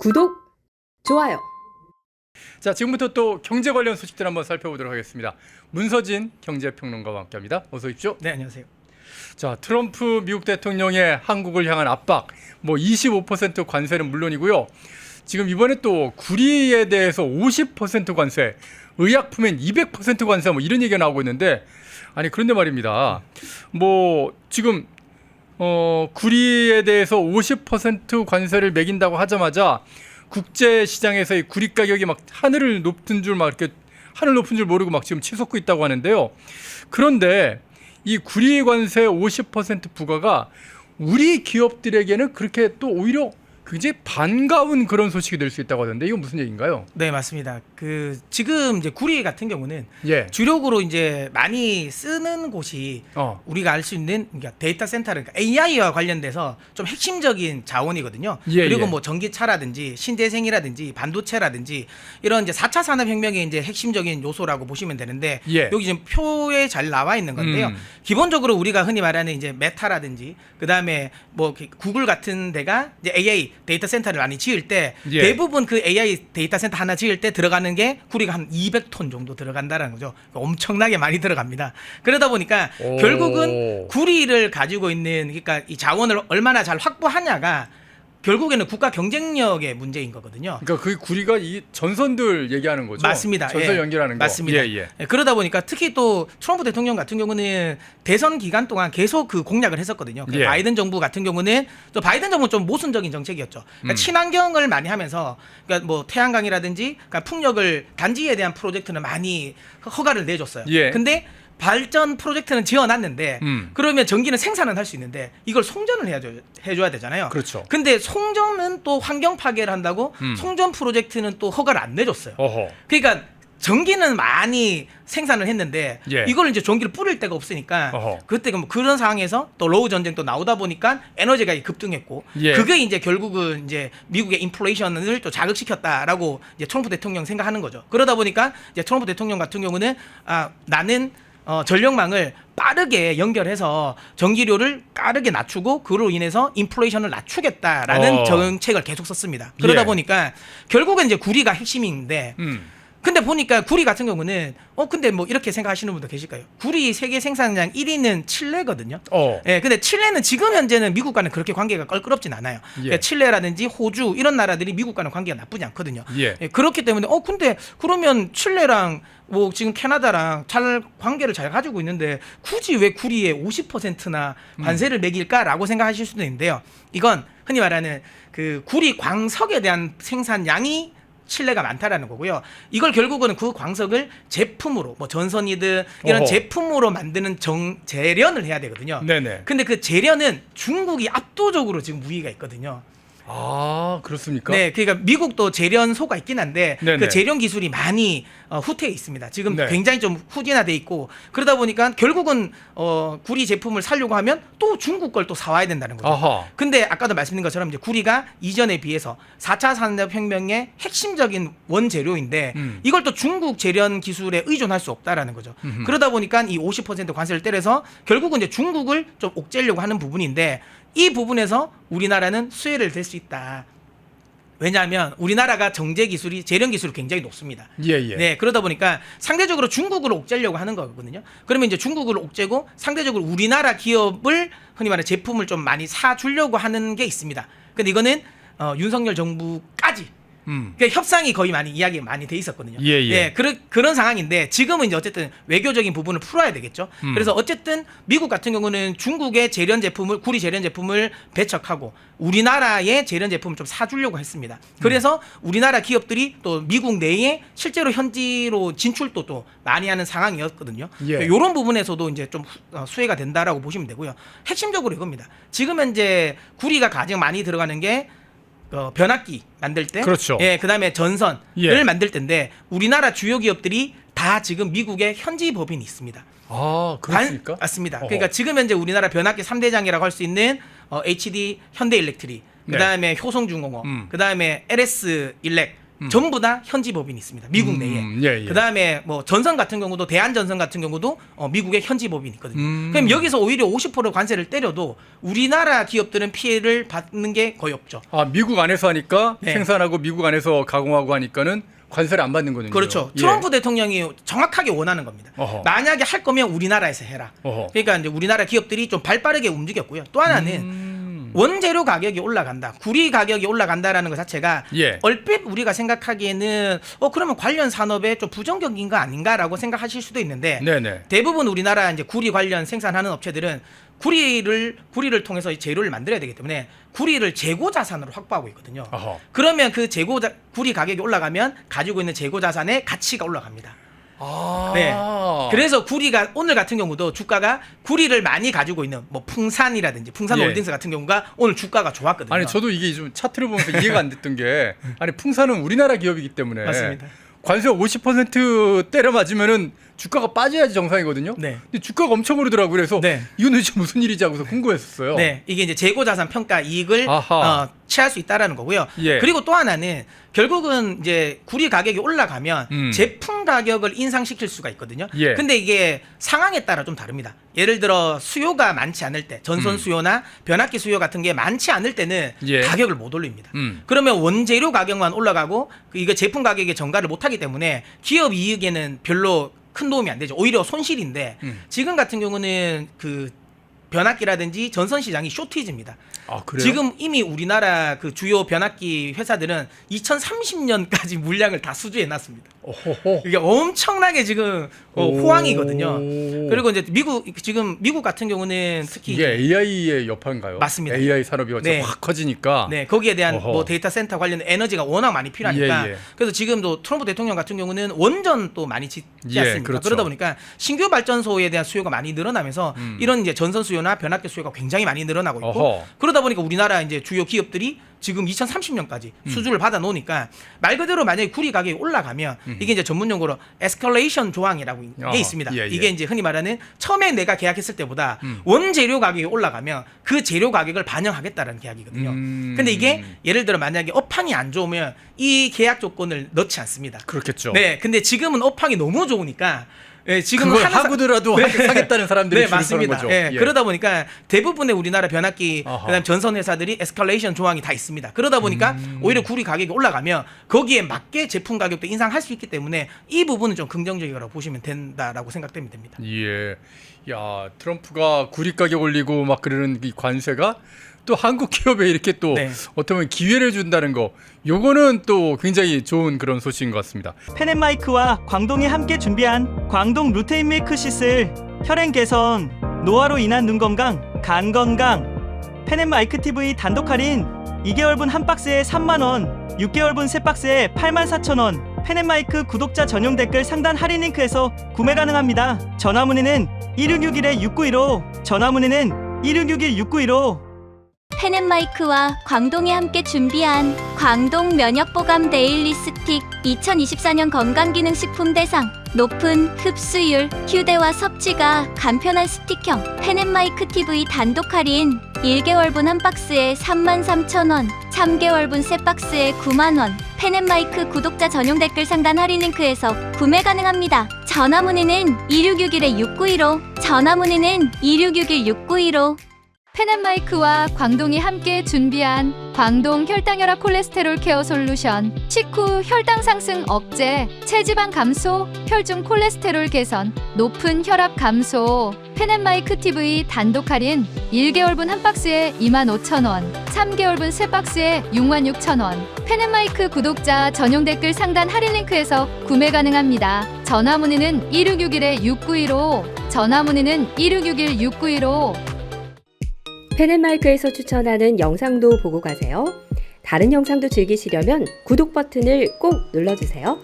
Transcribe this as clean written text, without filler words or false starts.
구독, 좋아요. 자, 지금부터 또 경제 관련 소식들 한번 살펴보도록 하겠습니다. 문서진 경제평론가와 함께합니다. 어서 오십시오. 네, 안녕하세요. 자, 트럼프 미국 대통령의 한국을 향한 압박, 25% 관세는 물론이고요. 지금 이번에 또 구리에 대해서 50% 관세, 의약품엔 200% 관세 이런 얘기가 나오고 있는데, 아니 그런데 말입니다. 지금 구리에 대해서 50% 관세를 매긴다고 하자마자 국제 시장에서의 구리 가격이 막 하늘 높은 줄 모르고 막 지금 치솟고 있다고 하는데요. 그런데 이 구리 관세 50% 부과가 우리 기업들에게는 그렇게 또 오히려 굉장히 반가운 그런 소식이 될 수 있다고 하던데 이건 무슨 얘기인가요? 네, 맞습니다. 지금 이제 구리 같은 경우는 주력으로 이제 많이 쓰는 곳이 우리가 알 수 있는 그러니까 데이터 센터, 그러니까 AI와 관련돼서 좀 핵심적인 자원이거든요. 그리고 전기차라든지 신재생이라든지 반도체라든지 이런 이제 4차 산업혁명의 이제 핵심적인 요소라고 보시면 되는데 여기 지금 표에 잘 나와 있는 건데요. 기본적으로 우리가 흔히 말하는 이제 메타라든지 그다음에 구글 같은 데가 이제 AI 데이터 센터를 많이 지을 때 대부분 그 AI 데이터 센터 하나 지을 때 들어가는 게 구리가 한 200톤 정도 들어간다는 거죠. 엄청나게 많이 들어갑니다. 그러다 보니까 결국은 구리를 가지고 있는 그러니까 이 자원을 얼마나 잘 확보하냐가 결국에는 국가 경쟁력의 문제인 거거든요. 그러니까 그 구리가 이 전선들 얘기하는 거죠. 맞습니다. 전선 연결하는 거. 맞습니다. 그러다 보니까 특히 또 트럼프 대통령 같은 경우는 대선 기간 동안 계속 그 공약을 했었거든요. 바이든 정부 같은 경우는 또 바이든 정부는 좀 모순적인 정책이었죠. 그러니까 친환경을 많이 하면서 그러니까 태양광이라든지 그러니까 풍력을 단지에 대한 프로젝트는 많이 허가를 내줬어요. 근데 발전 프로젝트는 지어놨는데 그러면 전기는 생산은 할 수 있는데 이걸 송전을 해줘야 되잖아요. 그렇죠. 근데 송전은 또 환경 파괴를 한다고 송전 프로젝트는 또 허가를 안 내줬어요. 그러니까 전기는 많이 생산을 했는데 이걸 이제 전기를 뿌릴 데가 없으니까 그때 그런 상황에서 또 로우 전쟁도 나오다 보니까 에너지가 급등했고 그게 이제 결국은 이제 미국의 인플레이션을 또 자극시켰다라고 이제 트럼프 대통령 생각하는 거죠. 그러다 보니까 이제 트럼프 대통령 같은 경우는 나는 전력망을 빠르게 연결해서 전기료를 빠르게 낮추고 그로 인해서 인플레이션을 낮추겠다라는 정책을 계속 썼습니다. 그러다 보니까 결국은 이제 구리가 핵심인데 근데 보니까 구리 같은 경우는 근데 이렇게 생각하시는 분도 계실까요? 구리 세계 생산량 1위는 칠레거든요. 근데 칠레는 지금 현재는 미국과는 그렇게 관계가 껄끄럽진 않아요. 그러니까 칠레라든지 호주 이런 나라들이 미국과는 관계가 나쁘지 않거든요. 그렇기 때문에 근데 그러면 칠레랑 지금 캐나다랑 관계를 잘 가지고 있는데 굳이 왜 구리에 50%나 관세를 매길까라고 생각하실 수도 있는데요. 이건 흔히 말하는 그 구리 광석에 대한 생산량이 칠레가 많다라는 거고요. 이걸 결국은 그 광석을 제품으로 전선이든 이런 제품으로 만드는 재련을 해야 되거든요. 근데 그 재련은 중국이 압도적으로 지금 우위가 있거든요. 아, 그렇습니까? 네, 그러니까 미국도 재련소가 있긴 한데 그 재련 기술이 많이 후퇴해 있습니다. 지금 굉장히 좀 후진화돼 있고 그러다 보니까 결국은 구리 제품을 사려고 하면 또 중국 걸 또 사와야 된다는 거죠. 근데 아까도 말씀드린 것처럼 이제 구리가 이전에 비해서 4차 산업혁명의 핵심적인 원재료인데 이걸 또 중국 재련 기술에 의존할 수 없다라는 거죠. 그러다 보니까 이 50% 관세를 때려서 결국은 이제 중국을 좀 옥죄려고 하는 부분인데 이 부분에서 우리나라는 수혜를 될 수 있다. 왜냐하면 우리나라가 정제 기술이 재련 기술이 굉장히 높습니다. 네, 그러다 보니까 상대적으로 중국을 옥죄려고 하는 거거든요. 그러면 이제 중국을 옥죄고 상대적으로 우리나라 기업을 흔히 말하는 제품을 좀 많이 사주려고 하는 게 있습니다. 근데 이거는 윤석열 정부까지 그러니까 협상이 거의 이야기 많이 돼 있었거든요. 그런 상황인데 지금은 이제 어쨌든 외교적인 부분을 풀어야 되겠죠. 그래서 어쨌든 미국 같은 경우는 중국의 재련 제품을 구리 재련 제품을 배척하고 우리나라의 재련 제품을 좀 사주려고 했습니다. 그래서 우리나라 기업들이 또 미국 내에 실제로 현지로 진출도 또 많이 하는 상황이었거든요. 이런 부분에서도 이제 좀 수혜가 된다라고 보시면 되고요. 핵심적으로 이겁니다. 지금 현재 구리가 가장 많이 들어가는 게 변압기 만들 때, 그다음에 전선을 만들 때인데 우리나라 주요 기업들이 다 지금 미국의 현지 법인이 있습니다. 아, 그렇습니까? 맞습니다. 그러니까 지금 현재 우리나라 변압기 3대장이라고 할 수 있는 HD 현대일렉트릭, 그다음에 효성중공업, 그다음에 LS 일렉 전부 다 현지 법인이 있습니다. 미국 내에. 예, 예. 그다음에 뭐 전선 같은 경우도 대한전선 같은 경우도 미국에 현지 법인이 있거든요. 그럼 여기서 오히려 50% 관세를 때려도 우리나라 기업들은 피해를 받는 게 거의 없죠. 아, 미국 안에서 하니까 네. 생산하고 미국 안에서 가공하고 하니까는 관세를 안 받는 거군요. 그렇죠. 예. 트럼프 대통령이 정확하게 원하는 겁니다. 어허. 만약에 할 거면 우리나라에서 해라. 어허. 그러니까 이제 우리나라 기업들이 좀 발빠르게 움직였고요. 또 하나는 원재료 가격이 올라간다. 구리 가격이 올라간다라는 것 자체가 예. 얼핏 우리가 생각하기에는 그러면 관련 산업에 좀 부정적인 거 아닌가라고 생각하실 수도 있는데 네네. 대부분 우리나라 이제 구리 관련 생산하는 업체들은 구리를 통해서 재료를 만들어야 되기 때문에 구리를 재고 자산으로 확보하고 있거든요. 어허. 그러면 그 구리 가격이 올라가면 가지고 있는 재고 자산의 가치가 올라갑니다. 아. 네. 그래서 구리가 오늘 같은 경우도 주가가 구리를 많이 가지고 있는 뭐 풍산이라든지 풍산홀딩스 예. 같은 경우가 오늘 주가가 좋았거든요. 아니 저도 이게 좀 차트를 보면서 이해가 안 됐던 게 아니 풍산은 우리나라 기업이기 때문에 맞습니다. 관세 50% 때려 맞으면은 주가가 빠져야지 정상이거든요. 네. 근데 주가가 엄청 오르더라고요. 그래서 네. 이건 도대체 무슨 일이지 하고서 궁금했었어요. 네, 이게 이제 재고자산 평가 이익을 아하. 취할 수 있다라는 거고요. 예. 그리고 또 하나는 결국은 이제 구리 가격이 올라가면 제품 가격을 인상시킬 수가 있거든요. 예. 근데 이게 상황에 따라 좀 다릅니다. 예를 들어 수요가 많지 않을 때, 전선 수요나 변압기 수요 같은 게 많지 않을 때는 예. 가격을 못 올립니다. 음. 그러면 원재료 가격만 올라가고 이거 제품 가격에 전가를 못 하기 때문에 기업 이익에는 별로 큰 도움이 안 되죠. 오히려 손실인데 지금 같은 경우는 그 변압기라든지 전선 시장이 쇼티지입니다. 아, 그래요? 지금 이미 우리나라 그 주요 변압기 회사들은 2030년까지 물량을 다 수주해 놨습니다. 오호호. 이게 엄청나게 지금 호황이거든요. 오. 그리고 이제 미국 같은 경우는 특히 이게 AI의 여파인가요? 맞습니다. AI 산업이 네. 확 커지니까. 네, 거기에 대한 어허. 뭐 데이터 센터 관련 에너지가 워낙 많이 필요하니까 예, 예. 그래서 지금도 트럼프 대통령 같은 경우는 원전 또 많이 짓지 예, 않습니까? 그렇죠. 그러다 보니까 신규 발전소에 대한 수요가 많이 늘어나면서 이런 이제 전선 수요나 변압기 수요가 굉장히 많이 늘어나고 있고 어허. 그러다 보니까 우리나라 이제 주요 기업들이 지금 2030년까지 수주를 받아 놓으니까 말 그대로 만약에 구리 가격이 올라가면 이게 이제 전문 용어로 에스컬레이션 조항이라고 게 있습니다. 예, 예. 이게 이제 흔히 말하는 처음에 내가 계약했을 때보다 원재료 가격이 올라가면 그 재료 가격을 반영하겠다라는 계약이거든요. 근데 이게 예를 들어 만약에 업황이 안 좋으면 이 계약 조건을 넣지 않습니다. 그렇겠죠. 네, 근데 지금은 업황이 너무 좋으니까 지금 그걸 하고더라도 사겠다는 사람들이 네, 맞습니다. 거죠. 네, 예. 그러다 보니까 대부분의 우리나라 변압기 아하. 그다음 전선 회사들이 에스컬레이션 조항이 다 있습니다. 그러다 보니까 오히려 구리 가격이 올라가면 거기에 맞게 제품 가격도 인상할 수 있기 때문에 이 부분은 좀 긍정적이라고 보시면 된다라고 생각되면 됩니다. 예. 야, 트럼프가 구리 가격 올리고 막 그러는 이 관세가 또 한국 기업에 이렇게 또 네. 어떻게 보면 기회를 준다는 거, 요거는 또 굉장히 좋은 그런 소식인 것 같습니다. 펜앤마이크와 광동이 함께 준비한 광동 루테인 밀크 시슬, 혈행 개선, 노화로 인한 눈 건강, 간 건강. 펜앤마이크 TV 단독 할인 2개월분 한 박스에 3만원, 6개월분 세 박스에 84,000원. 펜앤마이크 구독자 전용 댓글 상단 할인 링크에서 구매 가능합니다. 전화 문의는 1661-6915, 전화 문의는 1661-6915. 펜앤마이크와 광동이 함께 준비한 광동 면역보감 데일리 스틱 2024년 건강기능식품 대상 높은 흡수율, 휴대와 섭취가 간편한 스틱형 펜앤마이크 TV 단독 할인 1개월분 한 박스에 33,000원, 3개월분 세 박스에 9만원. 펜앤마이크 구독자 전용 댓글 상단 할인 링크에서 구매 가능합니다. 전화 문의는 2661-6915, 전화 문의는 2661-6915. 펜앤마이크와 광동이 함께 준비한 광동 혈당혈압 콜레스테롤 케어 솔루션 식후 혈당 상승 억제, 체지방 감소, 혈중 콜레스테롤 개선, 높은 혈압 감소. 펜앤마이크 TV 단독 할인 1개월분 한 박스에 25,000원, 3개월분 세 박스에 66,000원. 펜앤마이크 구독자 전용 댓글 상단 할인 링크에서 구매 가능합니다. 전화 문의는 1661-6915, 전화 문의는 1661-6915. 펜앤마이크에서 추천하는 영상도 보고 가세요. 다른 영상도 즐기시려면 구독 버튼을 꼭 눌러주세요.